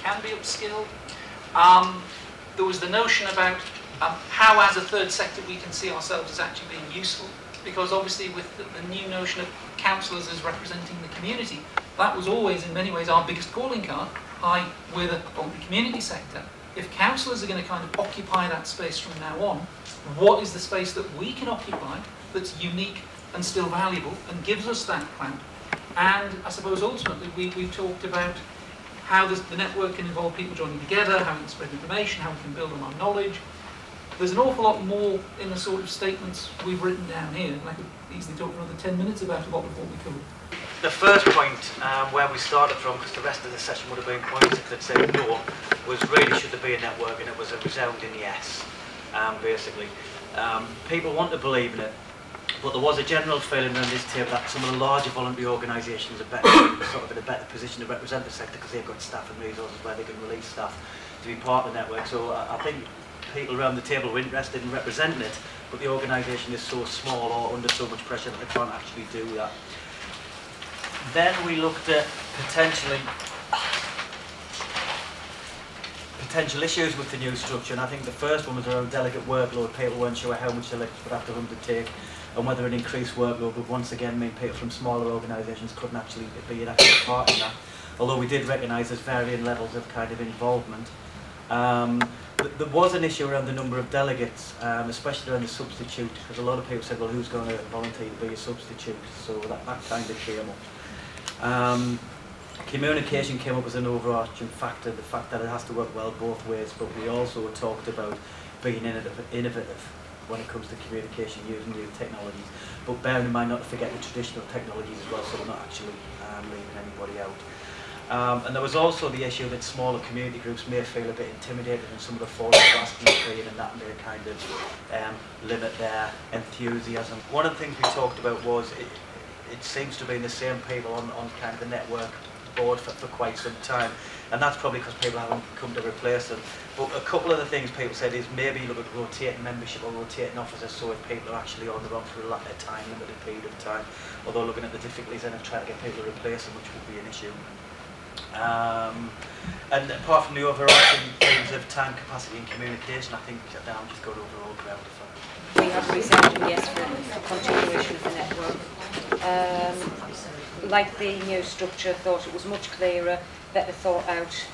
can be upskilled. There was the notion about how, as a third sector, we can see ourselves as actually being useful, because obviously with the new notion of councillors as representing the community, that was always in many ways our biggest calling card. Hi, we're the voluntary community sector. If councillors are going to kind of occupy that space from now on, what is the space that we can occupy that's unique and still valuable and gives us that clout? And I suppose ultimately we've talked about how the network can involve people joining together, how we can spread information, how we can build on our knowledge. There's an awful lot more in the sort of statements we've written down here, and I could easily talk for another 10 minutes about a lot of what we covered. The first point where we started from, because the rest of the session would have been points that said no, was really should there be a network, and it was a resounding yes, basically. People want to believe in it, but there was a general feeling around this table that some of the larger voluntary organisations are sort of in a better position to represent the sector because they've got staff and resources where they can release staff to be part of the network. So I think people around the table were interested in representing it, but the organisation is so small or under so much pressure that they can't actually do that. Then we looked at potential issues with the new structure, and I think the first one was around delegate workload. People weren't sure how much elections would have to undertake, and whether an increased workload would once again mean people from smaller organisations couldn't actually be an active part in that. Although we did recognise there's varying levels of kind of involvement. There was an issue around the number of delegates, especially around the substitute, because a lot of people said, well, who's going to volunteer to be a substitute? So that kind of came up. Communication came up as an overarching factor, the fact that it has to work well both ways, but we also talked about being innovative when it comes to communication using new technologies, but bearing in mind not to forget the traditional technologies as well, so we're not actually leaving anybody out. And there was also the issue that smaller community groups may feel a bit intimidated in some of the forums asking and that may kind of limit their enthusiasm. One of the things we talked about was it seems to be the same people on kind of the network board for quite some time, and that's probably because people haven't come to replace them. But a couple of the things people said is maybe look at rotating membership or rotating officers, so if people are actually on the run for a limited period of time, although looking at the difficulties then of trying to get people to replace them, which would be an issue. And apart from the overarching themes of time, capacity and communication, I think that I'm just going overall ground. We have resounded yes for continuation of the network. Like the new structure, thought it was much clearer, better thought out,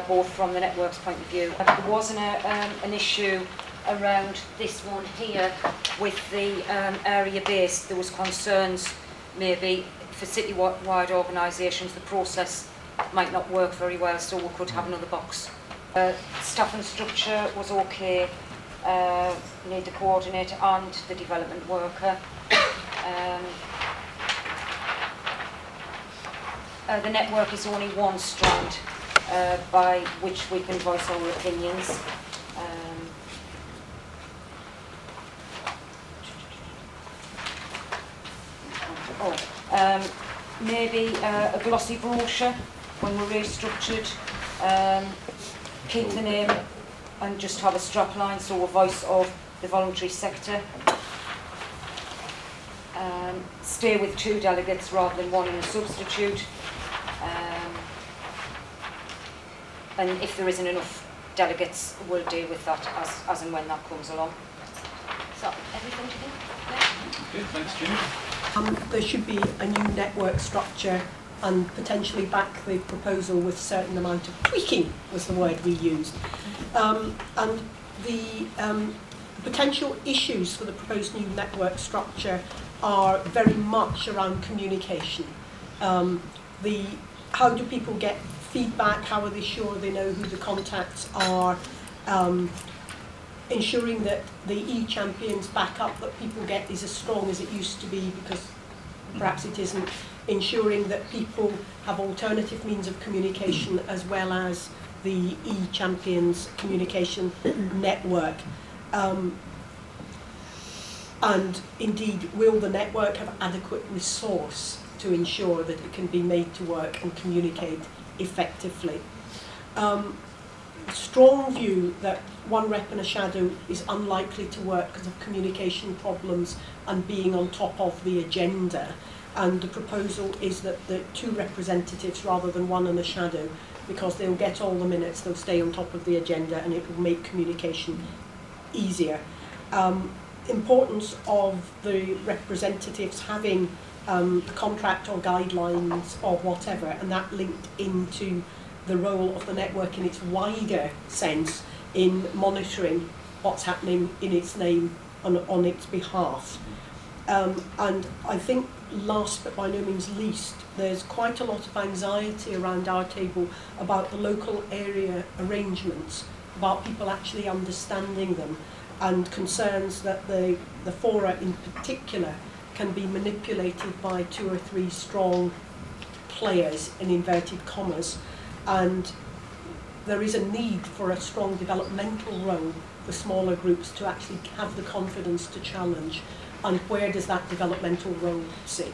both from the network's point of view. There wasn't an issue around this one here with the area based. There was concerns maybe for city-wide organisations the process might not work very well, so we could have another box. Staff and structure was okay. Need the coordinator and the development worker. The network is only one strand by which we can voice our opinions. Maybe a glossy brochure when we're restructured. Keep the name and just have a strapline, so a voice of the voluntary sector. Stay with 2 delegates rather than 1 and a substitute. And if there isn't enough delegates, we'll deal with that as and when that comes along. So, everything to think? Good, thanks, Jim. There should be a new network structure and potentially back the proposal with a certain amount of tweaking was the word we used. And the potential issues for the proposed new network structure are very much around communication. How do people get feedback? How are they sure they know who the contacts are? Ensuring that the e-champions backup that people get is as strong as it used to be, because perhaps it isn't. Ensuring that people have alternative means of communication as well as the e-champions communication network. And indeed, will the network have adequate resource to ensure that it can be made to work and communicate effectively? Strong view that 1 rep and a shadow is unlikely to work because of communication problems and being on top of the agenda. And the proposal is that the 2 representatives rather than 1 and a shadow because they'll get all the minutes, they'll stay on top of the agenda, and it will make communication easier. Importance of the representatives having a contract or guidelines or whatever, and that linked into the role of the network in its wider sense in monitoring what's happening in its name and on its behalf. And I think last but by no means least, there's quite a lot of anxiety around our table about the local area arrangements, about people actually understanding them, and concerns that the fora in particular can be manipulated by 2 or 3 strong players in inverted commas, and there is a need for a strong developmental role for smaller groups to actually have the confidence to challenge. And where does that developmental role sit?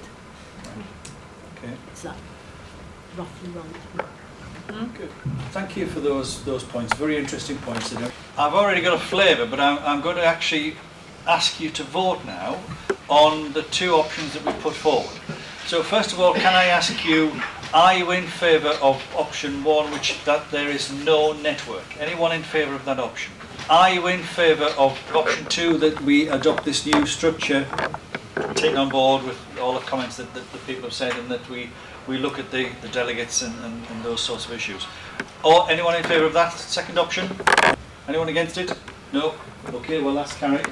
Okay. Is that roughly right? Good. Thank you for those points. Very interesting points. I've already got a flavour, but I'm going to actually ask you to vote now on the 2 options that we put forward. So first of all, can I ask you, are you in favour of option 1, which that there is no network? Anyone in favour of that option? Are you in favour of option 2, that we adopt this new structure, taking on board with all the comments that the people have said, and that we look at the delegates and those sorts of issues? Or anyone in favour of that second option? Anyone against it? No? Okay, well that's carried.